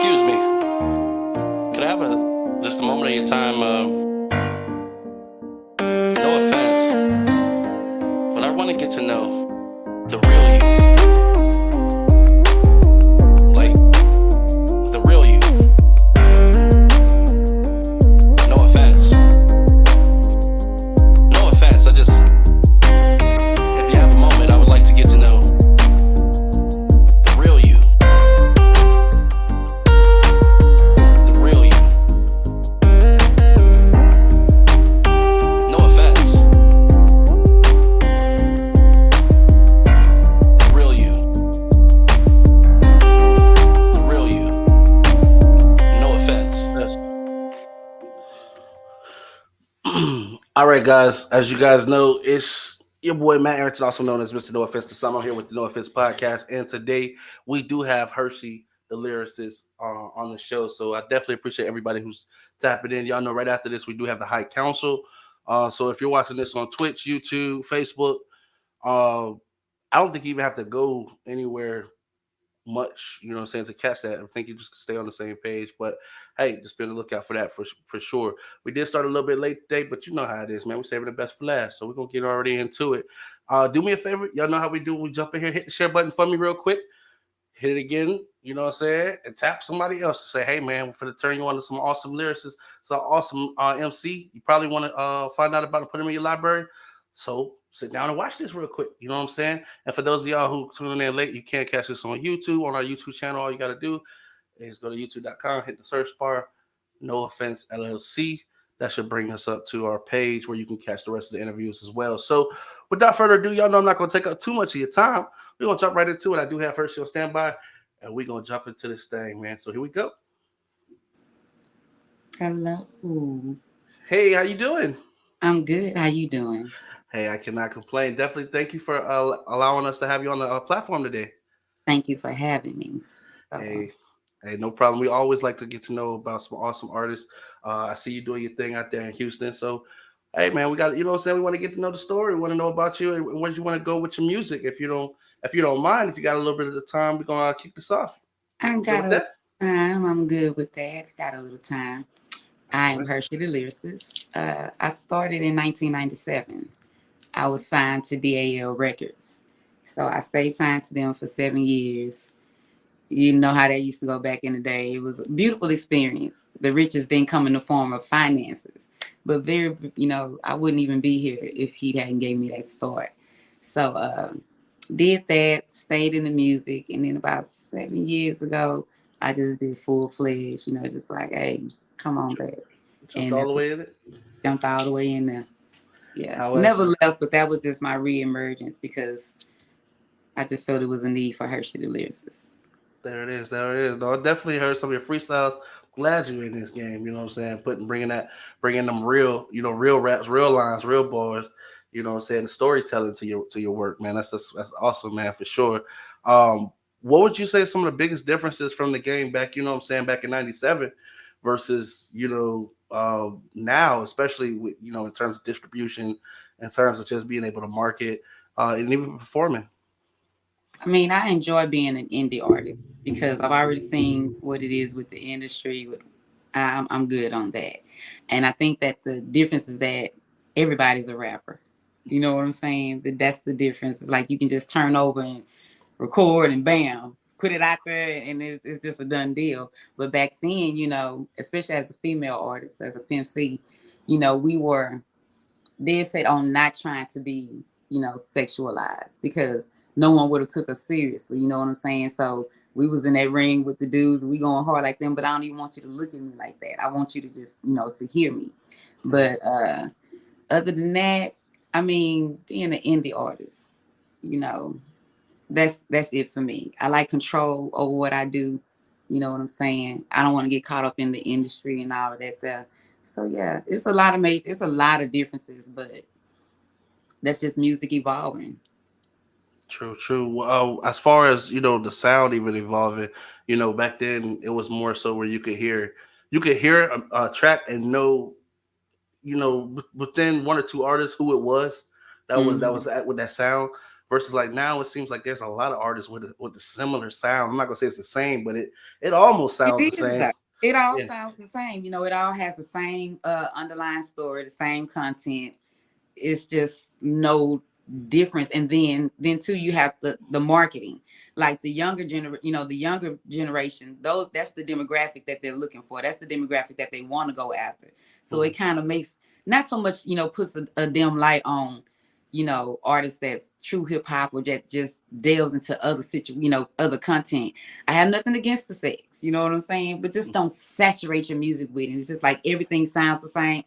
Excuse me. Could I have just a moment of your time? No offense, but I want to get to know the real you. Like, the real you. No offense. No offense. If you have a moment, I would like to get to know the real you. The real you. No offense. The real you. The real you. No offense. All right, guys. As you guys know, it's your boy Matt Arrington, also known as Mr. No Offense to Some. I'm here with the No Offense podcast, and today we do have Hershe, the lyricist, on the show. So I definitely appreciate everybody who's tapping in. Y'all know right after this we do have the High Council. So if you're watching this on Twitch, YouTube, Facebook, uh, I don't think you even have to go anywhere much, you know what I'm saying, to catch that. I think you just stay on the same page. But hey, just be on the lookout for that for sure. We did start a little bit late today, but you know how it is, man. We're saving the best for last. So we're gonna get already into it. Do me a favor, y'all know how we do. We jump in here, hit the share button for me real quick, hit it again, you know what I'm saying, and tap somebody else to say, hey man, we're gonna turn you on to some awesome lyricists, some awesome MC. You probably want to find out about and put them in your library. So sit down and watch this real quick. You know what I'm saying? And for those of y'all who tuning in late, you can't catch this on YouTube, on our YouTube channel. All you got to do is go to youtube.com, hit the search bar, No Offense LLC. That should bring us up to our page where you can catch the rest of the interviews as well. So without further ado, y'all know I'm not going to take up too much of your time. We're going to jump right into it. I do have Hershe on standby, and we're going to jump into this thing, man. So here we go. Hello. Hey, how you doing? I'm good. How you doing? Hey, I cannot complain. Definitely thank you for allowing us to have you on the platform today. Thank you for having me. Hey, no problem. We always like to get to know about some awesome artists. I see you doing your thing out there in Houston. So, hey, man, we got, you know what I'm saying? We want to get to know the story. We want to know about you and where you want to go with your music. If you don't mind, if you got a little bit of the time, we're gonna kick this off. I Good got with a little that? time. I'm good with that. Got a little time. I All am right. Hershe, the lyricist. I started in 1997. I was signed to DAL Records. So I stayed signed to them for 7 years. You know how that used to go back in the day. It was a beautiful experience. The riches didn't come in the form of finances, but I wouldn't even be here if he hadn't gave me that start. So did that, stayed in the music, and then about 7 years ago, I just did full fledged. Just like, hey, come on back, Jumped and all the that's what way in it. jumped all the way in there. Yeah, How was never it? left, but that was just my reemergence because I just felt it was a need for Hershe the lyricist. There it is. There it is. No, I definitely heard some of your freestyles. Glad you in this game. You know what I'm saying? Bringing them real, real raps, real lines, real bars. You know what I'm saying? The storytelling to your work, man. That's awesome, man, for sure. What would you say some of the biggest differences from the game back? You know what I'm saying? Back in '97 versus now, especially with in terms of distribution, in terms of just being able to market, and even performing. I mean, I enjoy being an indie artist because I've already seen what it is with the industry. I'm good on that, and I think that the difference is that everybody's a rapper. You know what I'm saying? That's the difference. It's like you can just turn over and record and bam, put it out there, and it's just a done deal. But back then, especially as a female artist, as a FemC, we were dead set on not trying to be, sexualized because no one would have took us seriously. You know what I'm saying? So we was in that ring with the dudes, we going hard like them, but I don't even want you to look at me like that. I want you to just, to hear me. But other than that, I mean, being an indie artist, you know, that's it for me. I like control over what I do. You know what I'm saying? I don't want to get caught up in the industry and all of that there. So yeah, it's a lot of differences, but that's just music evolving. True, true. Well, as far as the sound even evolving, back then it was more so where you could hear a track and know, within one or two artists who it was that was Hmm. at with that sound versus like now it seems like there's a lot of artists with a similar sound. I'm not gonna say it's the same, but it almost It sounds the is same. though. It all Yeah. sounds the same. It all has the same underlying story, the same content. It's just no difference. And then too, you have the marketing, like the younger generation, those that's the demographic that they're looking for, that's the demographic that they want to go after. So Mhm. it kind of makes, not so much, puts a dim light on, artists that's true hip hop, or that just delves into other content. I have nothing against the sex, you know what I'm saying, but just don't saturate your music with it. It's just like everything sounds the same.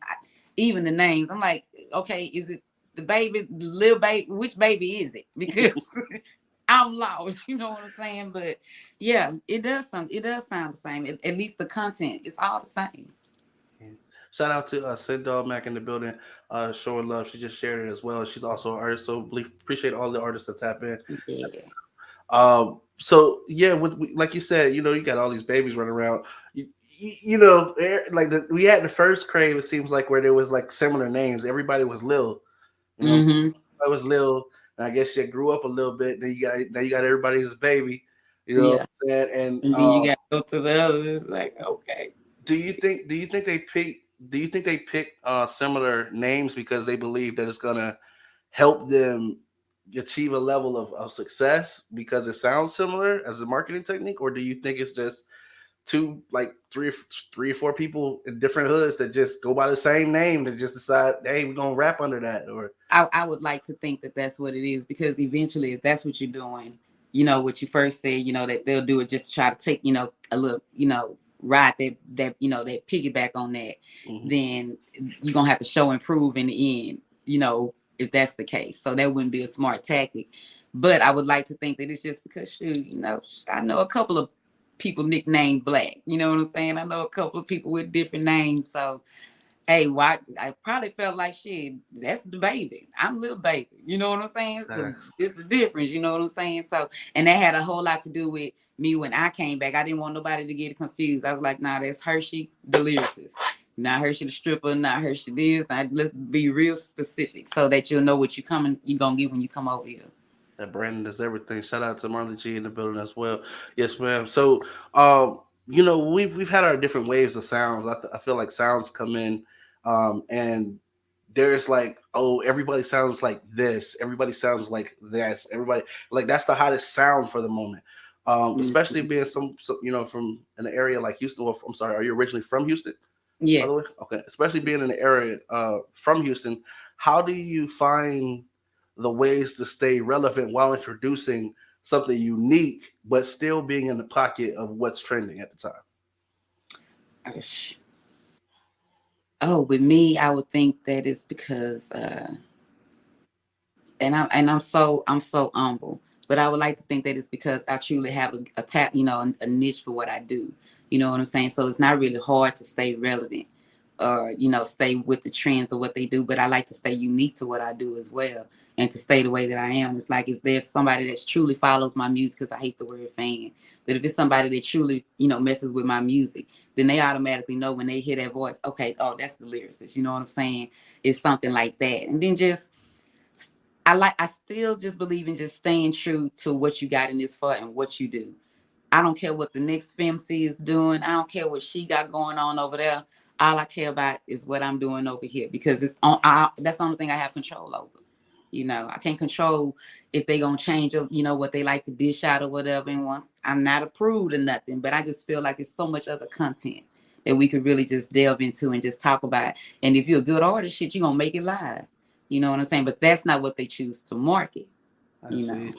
Even the names, I'm like, okay, is it the baby, the little baby? Which baby is it? Because I'm lost. You know what I'm saying? But yeah, it does sound the same. At least the content is all the same. Yeah. Shout out to Sid Dog Mac in the building, showing love. She just shared it as well. She's also an artist, so appreciate all the artists that tap in. Yeah. So yeah, like you said, you got all these babies running around. Like we had the first crave. It seems like where there was like similar names. Everybody was Lil. You know, Mm-hmm. I was Lil, and I guess you grew up a little bit. Then you got everybody's baby. You know what Yeah. I'm saying? And And then you got to go to the others. It's like, okay. do you think they pick similar names because they believe that it's gonna help them achieve a level of success because it sounds similar as a marketing technique, or do you think it's just two, like three or four people in different hoods that just go by the same name that just decide, hey, we're gonna rap under that? Or I would like to think that that's what it is, because eventually, if that's what you're doing, what you first said, that they'll do it just to try to take, a little, ride that piggyback on that, mhm. then you're going to have to show and prove in the end, if that's the case. So that wouldn't be a smart tactic. But I would like to think that it's just because, shoot, I know a couple of people nicknamed Black. You know what I'm saying? I know a couple of people with different names. So hey, why I probably felt like shit, that's the baby. I'm little baby. You know what I'm saying? So Facts. it's the difference, you know what I'm saying? So, and that had a whole lot to do with me when I came back. I didn't want nobody to get confused. I was like, nah, that's Hershe the lyricist. Not Hershe the stripper, not Hershe this. Let's be real specific so that you'll know what you're gonna get when you come over here. That Brandon is everything. Shout out to Marley G in the building as well. Yes, ma'am. So, we've had our different waves of sounds. I feel like sounds come in, and there's like, oh, everybody sounds like this. Everybody sounds like this. Everybody, like, that's the hottest sound for the moment. Especially Mhm. being from an area like Houston. Well, I'm sorry, are you originally from Houston? By the way, Yes. okay. Especially being in the area from Houston, how do you find the ways to stay relevant while introducing something unique, but still being in the pocket of what's trending at the time? Gosh. Oh, with me, I would think that it's because I'm so humble, but I would like to think that it's because I truly have a tap, a niche for what I do. You know what I'm saying? So it's not really hard to stay relevant, or stay with the trends of what they do. But I like to stay unique to what I do as well, and to stay the way that I am. It's like if there's somebody that truly follows my music, because I hate the word fan, but if it's somebody that truly messes with my music, then they automatically know when they hear that voice. Okay, oh, that's the lyricist. You know what I'm saying? It's something like that, and then just I still just believe in just staying true to what you got in this for and what you do. I don't care what the next FMC is doing. I don't care what she got going on over there. All I care about is what I'm doing over here, because that's the only thing I have control over. I can't control if they gonna change up, what they like to dish out or whatever. And once I'm not approved or nothing, but I just feel like it's so much other content that we could really just delve into and just talk about. And if you're a good artist, shit, you're gonna make it live. You know what I'm saying? But that's not what they choose to market, I you see. know.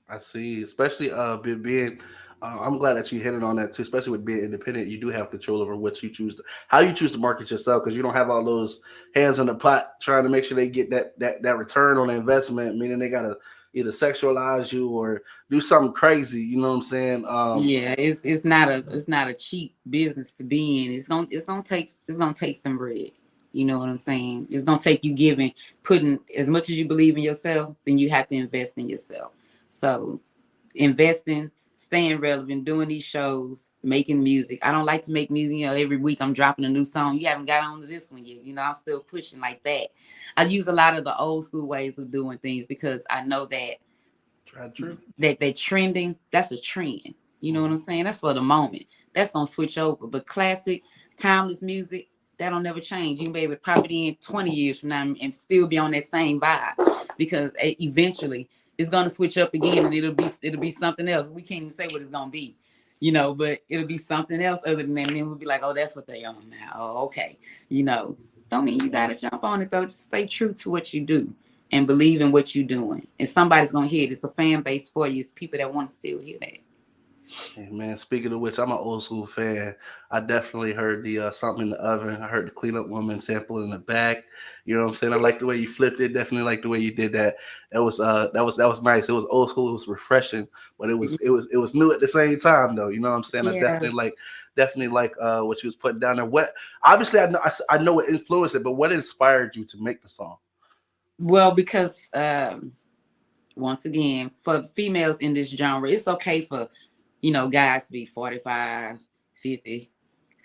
I see. Especially being, I'm glad that you hit it on that too. Especially with being independent, you do have control over what you choose, how you choose to market yourself, because you don't have all those hands in the pot trying to make sure they get that return on the investment. Meaning they gotta either sexualize you or do something crazy. You know what I'm saying? Yeah, it's not a cheap business to be in. It's gonna take some bread. You know what I'm saying? It's gonna take you putting as much as you believe in yourself, then you have to invest in yourself. So investing, staying relevant, doing these shows, making music. I don't like to make music, every week I'm dropping a new song. You haven't got on to this one yet. I'm still pushing like that. I use a lot of the old school ways of doing things because I know that Tried true. That trending, that's a trend. You know what I'm saying? That's for the moment. That's gonna switch over. But classic, timeless music, that don't never change. You can be able to pop it in 20 years from now and still be on that same vibe because eventually it's gonna switch up again and it'll be something else. We can't even say what it's gonna be, but it'll be something else other than that. And then we'll be like, oh, that's what they on now. Oh, okay. You know, don't mean you gotta jump on it though. Just stay true to what you do and believe in what you're doing. And somebody's gonna hear it. It's a fan base for you. It's people that want to still hear that. Hey, man, speaking of which, I'm an old school fan. I definitely heard the something in the oven. I heard the cleanup woman sample in the back. You know what I'm saying? I like the way you flipped it. Definitely like the way you did that. That was nice. It was old school. It was refreshing, but it was new at the same time though. You know what I'm saying? I Yeah. definitely like what you was putting down there. What obviously I know what influenced it, but what inspired you to make the song? Well, because once again, for females in this genre, it's okay for, guys to be 45, 50,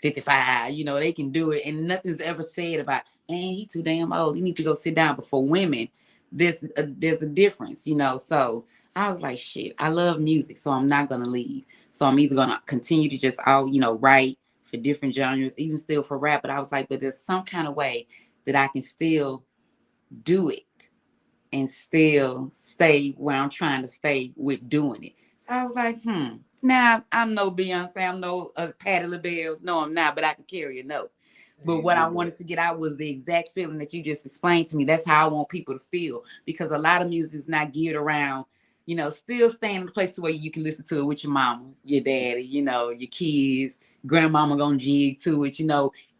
55. They can do it. And nothing's ever said about, man, he too damn old. He need to go sit down. But for women, there's a difference. So I was like, shit, I love music. So I'm not going to leave. So I'm either going to continue to just, write for different genres, even still for rap. But I was like, but there's some kind of way that I can still do it and still stay where I'm trying to stay with doing it. So I was like, Now I'm no Beyonce, I'm no Patti LaBelle. No, I'm not, but I can carry a note. But You what I did that. wanted to get out was the exact feeling that you just explained to me. That's how I want people to feel because a lot of music is not geared around, still staying in a place to where you can listen to it with your mama, your daddy, your kids, grandmama gonna jig to it.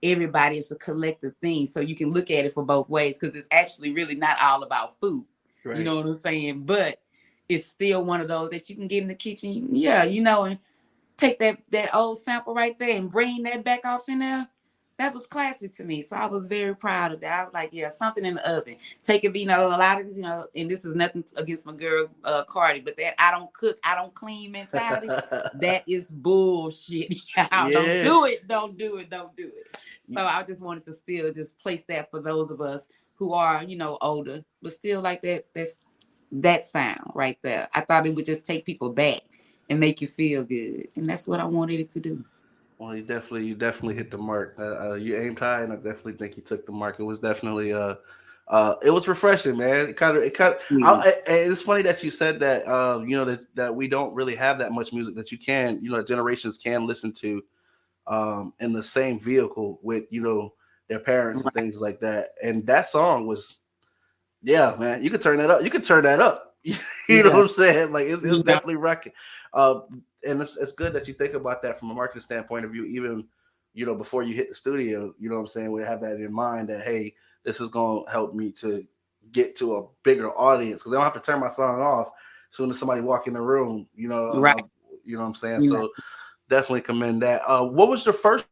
Everybody is a collective thing, so you can look at it for both ways because it's actually really not all about food. You Right. know what I'm saying? But it's still one of those that you can get in the kitchen, and take that old sample right there and bring that back off in there. That was classic to me. So I was very proud of that. I was like, yeah, something in the oven. Take it, a lot of, and this is nothing against my girl Cardi, but that I don't cook, I don't clean mentality, that is bullshit. Y'all don't Yeah. do it, don't do it, don't do it. So I just wanted to still just place that for those of us who are, older, but still like that sound right there. I thought it would just take people back and make you feel good, and that's what I wanted it to do. Well, you definitely hit the mark. You aimed high, and I definitely think you took the mark. It was definitely it was refreshing, man. It's funny that you said that. That we don't really have that much music that generations can listen to in the same vehicle with their parents and Right. things like that. And that song was, yeah, man. You could turn that up. You could turn that up. You know what Yeah. I'm saying? Like it's Yeah. definitely rocking. Uh, and it's good that you think about that from a marketing standpoint of view, even before you hit the studio. You know what I'm saying? We have that in mind that hey, this is gonna help me to get to a bigger audience because I don't have to turn my song off as soon as somebody walk in the room. Right. You know what I'm saying? Yeah. So definitely commend that. What was your first?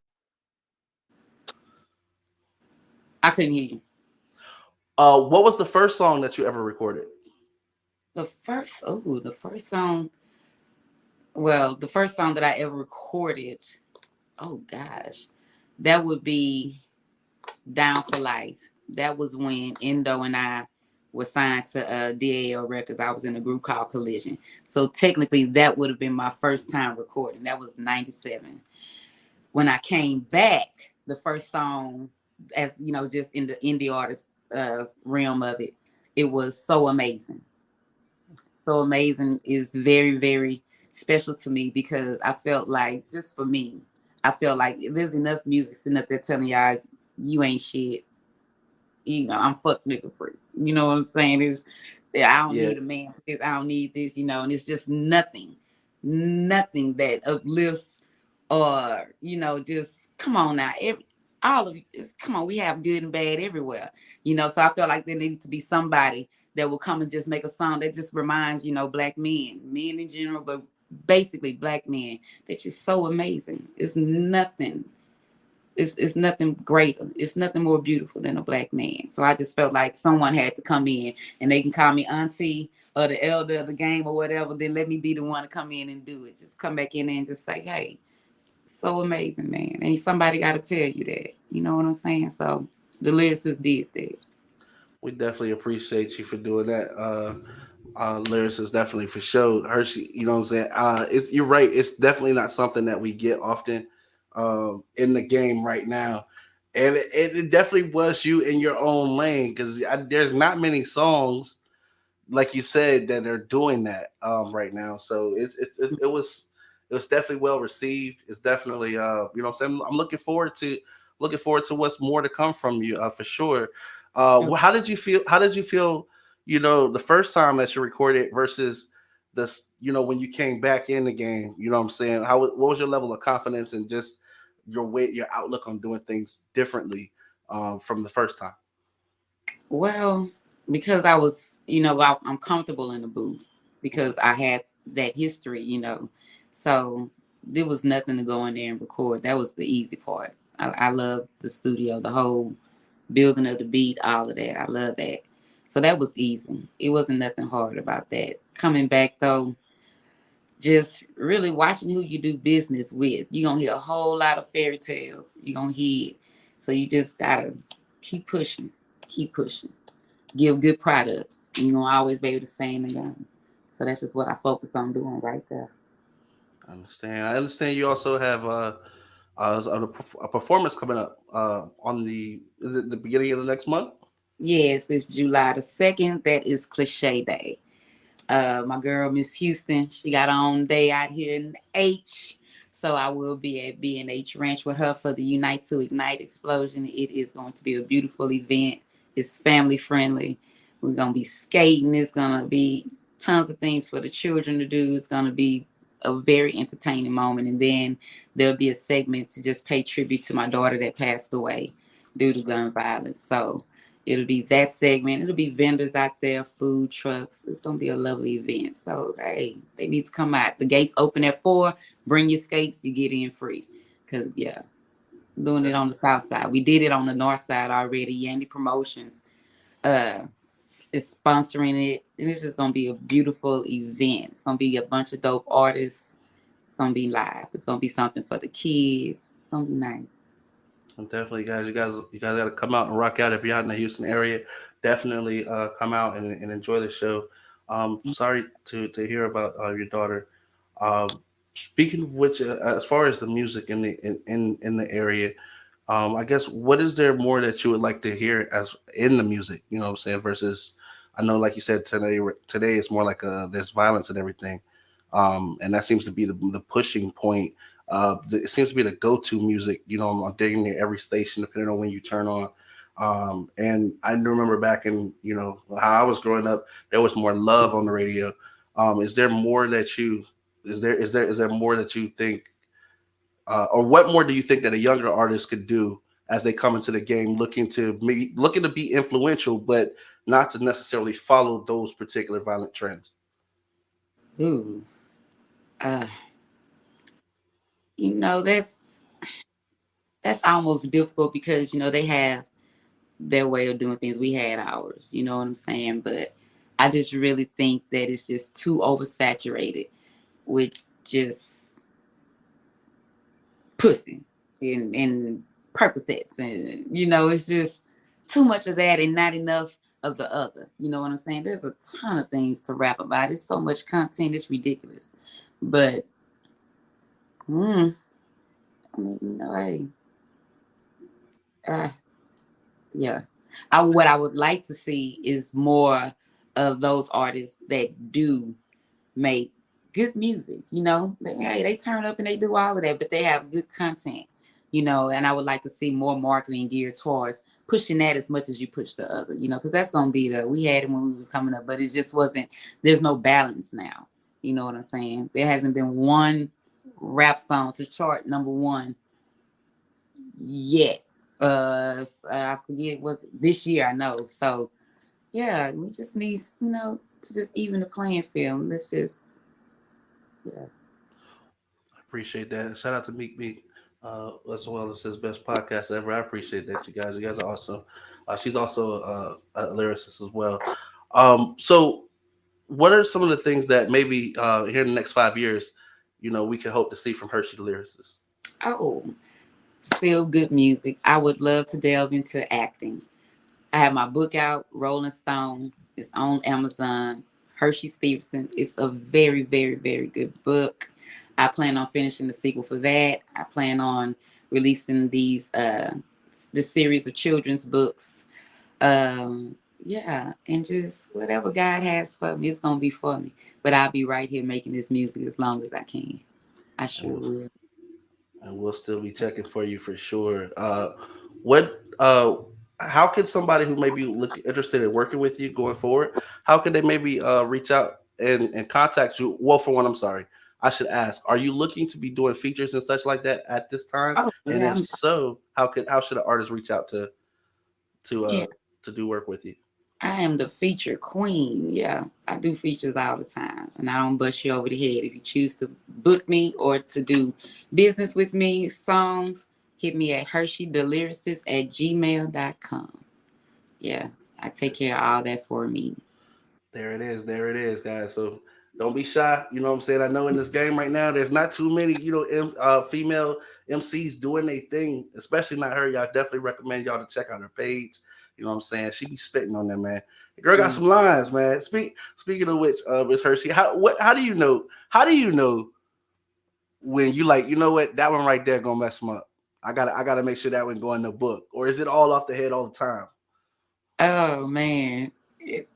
I couldn't hear you. What was the first song that you ever recorded? The first song. Well, the first song that I ever recorded. Oh gosh, that would be "Down for Life." That was when Endo and I were signed to DAL Records. I was in a group called Collision. So technically, that would have been my first time recording. That was '97. When I came back, the first song, as just in the indie artist realm of it, it was "So Amazing." "So Amazing" is very, very special to me because I felt like, just for me, I felt like there's enough music sitting up there telling y'all you ain't shit. I'm fuck nigga free. You know what I'm saying? I don't Yeah, need a man for this. I don't need this. And it's just nothing that uplifts or just come on now. All of come on, we have good and bad everywhere. So I feel like there needs to be somebody that will come and just make a song that just reminds black men in general, but basically black men that just so amazing. It's nothing greater. It's nothing more beautiful than a black man. So I just felt like someone had to come in, and they can call me auntie or the elder of the game or whatever. Then let me be the one to come in and do it. Just come back in there and just say, hey, so amazing, man. And somebody got to tell you that. You know what I'm saying? So the lyricist did that. we definitely appreciate you for doing that. Lyricist, definitely for sure. Hershey, you know what I'm saying? It's you're right. It's definitely not something that we get often in the game right now, and it definitely was you in your own lane because there's not many songs like you said that are doing that right now. So it was definitely well received. It's definitely you know what I'm saying. I'm looking forward to what's more to come from you for sure. How did you feel? How did you feel? You know, the first time that you recorded versus this. You know, when you came back in the game. You know what I'm saying. What was your level of confidence and just your outlook on doing things differently from the first time? Well, because I was, I'm comfortable in the booth Okay. because I had that history. So there was nothing to go in there and record. That was the easy part. I love the studio, the whole building of the beat, all of that. I love that. So that was easy. It wasn't nothing hard about that. Coming back though, just really watching who you do business with. You're gonna hear a whole lot of fairy tales. You're gonna hear it. So you just gotta keep pushing, keep pushing, give good product, and you're gonna always be able to stay in the game. So that's just what I focus on doing right there. I understand. I understand you also have a performance coming up on the is it the beginning of the next month? Yes, it's July the 2nd. That is cliche day. My girl Miss Houston, she got her own day out here in H. So I will be at B&H Ranch with her for the Unite to Ignite explosion. It is going to be a beautiful event. It's family friendly. We're gonna be skating. It's gonna be tons of things for the children to do. It's gonna be a very entertaining moment. And then there'll be a segment to just pay tribute to my daughter that passed away due to gun violence. So it'll be that segment. It'll be vendors out there, food trucks. It's gonna be a lovely event. So hey, they need to come out. The gates open at 4. Bring your skates. You get in free. Cause yeah, doing it on the south side. We did it on the north side already. Yandy Promotions uh is sponsoring it, and it's just gonna be a beautiful event. It's gonna be a bunch of dope artists. It's gonna be live. It's gonna be something for the kids. It's gonna be nice. And definitely, you guys got to come out and rock out if you're out in the Houston area. Definitely come out and enjoy the show. Sorry to hear about your daughter. Speaking of which, as far as the music in the area, I guess what is there more that you would like to hear as in the music? You know what I'm saying? Versus, I know, like you said today it's more like there's violence and everything, and that seems to be the pushing point. It seems to be the go-to music. You know, I'm digging near every station depending on when you turn on. And I remember back in how I was growing up, there was more love on the radio. Is there more that you is there more that you think or what more do you think that a younger artist could do as they come into the game looking to be influential but not to necessarily follow those particular violent trends? Ooh, uh, that's almost difficult because they have their way of doing things. We had ours. You know what I'm saying? But I just really think that it's just too oversaturated with just pussy and Percocets, and it's just too much of that and not enough of the other. You know what I'm saying? There's a ton of things to rap about. It's so much content. It's ridiculous. But I mean, hey, uh, yeah. What I would like to see is more of those artists that do make good music. They turn up and they do all of that, but they have good content. And I would like to see more marketing geared towards pushing that as much as you push the other. Because that's gonna be there. We had it when we was coming up, but it just wasn't. There's no balance now. You know what I'm saying? There hasn't been one rap song to chart number one yet. I forget what this year. I know. So yeah, we just need to just even the playing field. Let's just yeah. I appreciate that. Shout out to Meek Meek, as well as his best podcast ever. I appreciate that, you guys. You guys are awesome. She's also a lyricist as well. So, what are some of the things that maybe here in the next 5 years, we can hope to see from Hershey the lyricist? Oh, still good music. I would love to delve into acting. I have my book out, Rolling Stone. It's on Amazon. Hershe Stevenson. It's a very, very, very good book. I plan on finishing the sequel for that. I plan on releasing this series of children's books. Yeah, and just whatever God has for me, it's gonna be for me. But I'll be right here making this music as long as I can. I And sure we'll, will. and we'll still be checking for you for sure. What how can somebody who may be interested in working with you going forward, how can they maybe reach out and contact you? Well, for one, I'm sorry, I should ask, are you looking to be doing features and such like that at this time? Oh And yeah, if so, how should an artist reach out to yeah. to do work with you? I am the feature queen. Yeah, I do features all the time, and I don't bust you over the head. If you choose to book me or to do business with me, songs, hit me at HersheyTheLyricist@gmail.com. Yeah, I take care of all that for me. There it is, guys. So don't be shy. You know what I'm saying? I know in this game right now, there's not too many, female MCs doing their thing, especially not her. Y'all definitely recommend y'all to check out her page. You know what I'm saying? She be spitting on them, man. The girl got Mm. some lines, man. Speaking of which, Miss Hershe, how do you know? How do you know when you like, you know what, that one right there gonna mess them up? I gotta make sure that one go in the book, or is it all off the head all the time? Oh man, it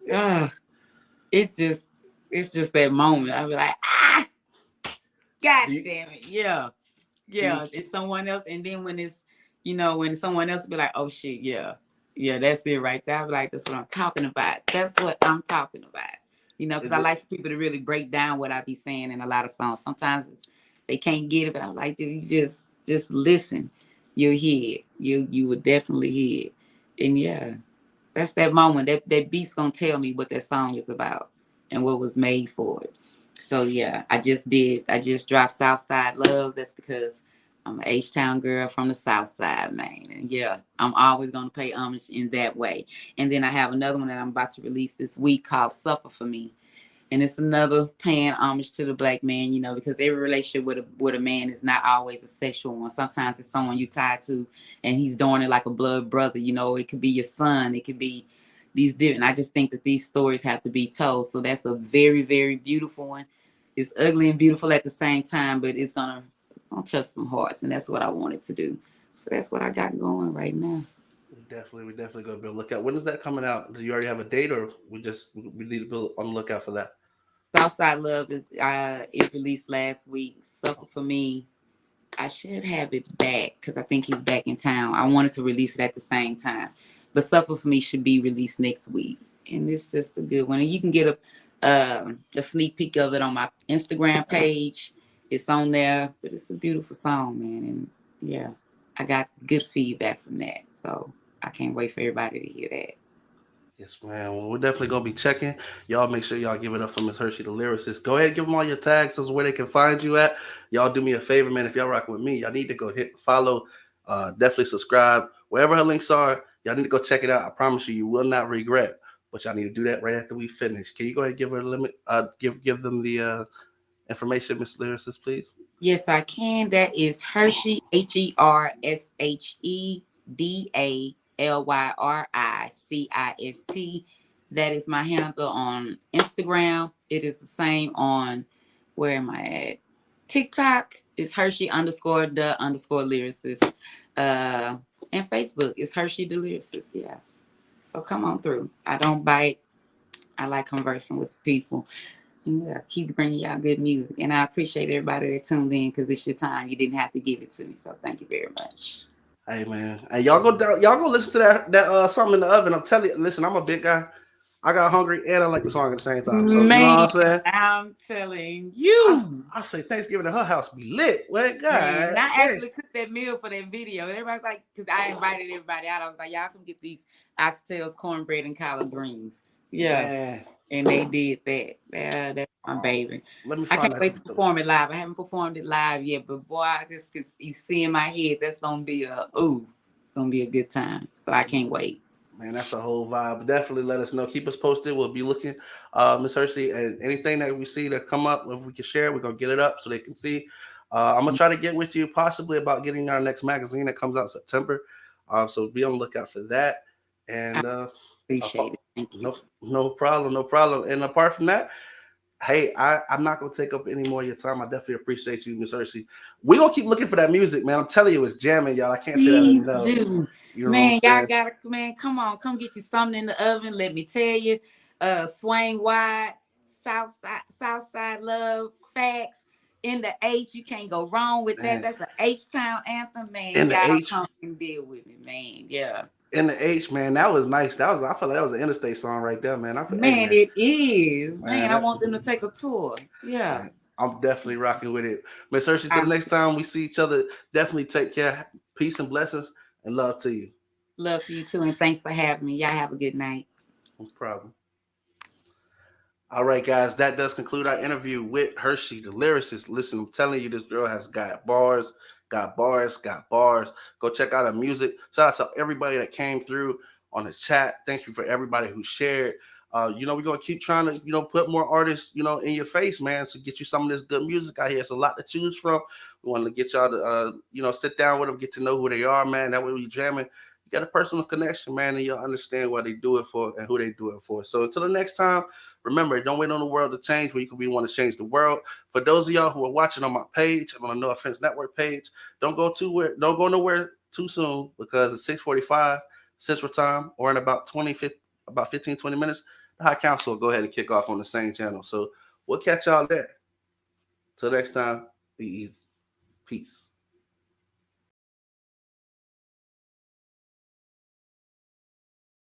just it's just that moment. I be like, God Do you, damn it, yeah. do you, Yeah, someone else. And then when it's, when someone else be like, oh shit, yeah, yeah, that's it right there. I be like, that's what I'm talking about. That's what I'm talking about. Because is I it? like for people to really break down what I be saying in a lot of songs. Sometimes they can't get it, but I'm like, dude, you just listen. You'll hear it. You would definitely hear it. And yeah, that's that moment. That beat's gonna tell me what that song is about and what was made for it. So yeah, I just dropped Southside Love. That's because I'm an H Town girl from the South Side, man. And yeah, I'm always gonna pay homage in that way. And then I have another one that I'm about to release this week called Suffer for Me, and it's another paying homage to the black man, because every relationship with a man is not always a sexual one. Sometimes it's someone you tied to, and he's doing it like a blood brother. It could be your son, it could be these different. I just think that these stories have to be told. So that's a very, very beautiful one. It's ugly and beautiful at the same time, but it's gonna touch some hearts, and that's what I wanted to do. So that's what I got going right now. We definitely gonna be on the lookout. When is that coming out? Do you already have a date, or we need to be on the lookout for that? Southside Love is it released last week. Suffer for Me, I should have it back because I think he's back in town. I wanted to release it at the same time, but Suffer for Me should be released next week, and it's just a good one. And you can get a sneak peek of it on my Instagram page. It's on there, but it's a beautiful song, man. And yeah, I got good feedback from that, so I can't wait for everybody to hear that. Yes, man. Well, we're definitely gonna be checking. Y'all make sure y'all give it up for Miss Hershe, the lyricist. Go ahead and give them all your tags. This is where they can find you at. Y'all do me a favor, man. If y'all rocking with me, y'all need to go hit follow. Definitely subscribe. Wherever her links are, y'all need to go check it out. I promise you, you will not regret. But y'all need to do that right after we finish. Can you go ahead and give her a limit? Give them the information, Miss Lyricist, please. Yes, I can. That is Hershe, HersheyDalyricist. That is my handle on Instagram. It is the same on, where am I at? TikTok is Hershe_the_lyricist. Uh, and Facebook is Hershe the Lyricist. Yeah. So come on through. I don't bite. I like conversing with people. Yeah, keep bringing y'all good music. And I appreciate everybody that tuned in because it's your time. You didn't have to give it to me. So thank you very much. Hey man, hey y'all go down, y'all go listen to that something in the oven. I'm telling you, listen, I'm a big guy. I got hungry and I like the song at the same time. So you know Man, what I'm saying? I'm telling I you. I say Thanksgiving at her house be lit. Wait, Man, God and I dang. actually cooked that meal for that video. Everybody's like, because I invited everybody out. I was like, y'all come get these oxtails, cornbread, and collard greens. Yeah. Man, And they did that. Yeah, that's my baby. let me I find can't that. wait to perform it live. I haven't performed it live yet, but boy, I just you see in my head that's gonna be it's gonna be a good time. So I can't wait. Man, that's a whole vibe. Definitely let us know. Keep us posted. We'll be looking, Miss Hersey, and anything that we see that come up, if we can share, we're gonna get it up so they can see. I'm gonna try to get with you possibly about getting our next magazine that comes out in September. So be on the lookout for that. I And appreciate it. Thank you. No problem, no problem. And apart from that, hey, I'm not gonna take up any more of your time. I definitely appreciate you, Miss Hershe. We gonna keep looking for that music, man. I'm telling you, it's jamming, y'all. I can't say that Please enough. do. You know what I'm Man, y'all saying? gotta, man, come on, come get you something in the oven. Let me tell you. Swing wide, South side love, facts. In the H, you can't go wrong with that. Man, That's an H Town anthem, man. in the Y'all H, come and deal with me, man. Yeah. in the H, man, that was nice. That was I feel like that was an interstate song right there, man. Hey Man, man, it is. man, Man, I that want them to take a tour. Yeah. man, I'm definitely rocking with it. Miss Hershe, till I the next time we see each other, definitely take care. Peace and blessings and love to you. love to you too, and thanks for having me. Y'all have a good night. No problem. All right, guys, that does conclude our interview with Hershe, the lyricist. Listen, I'm telling you, this girl has got bars, got bars, got bars. Go check out her music. Shout out to everybody that came through on the chat. Thank you for everybody who shared. We're gonna keep trying to, put more artists, in your face, man, so get you some of this good music out here. It's a lot to choose from. We want to get y'all to, sit down with them, get to know who they are, man. That way we jamming. You got a personal connection, man, and you'll understand what they do it for and who they do it for. So until the next time. Remember, don't wait on the world to change, but you can be one to change the world. For those of y'all who are watching on my page, on the No Offense Network page, don't go nowhere too soon because it's 6:45 Central Time, or in about 15, 20 minutes, the High Council will go ahead and kick off on the same channel. So we'll catch y'all there. Till next time, be easy. Peace.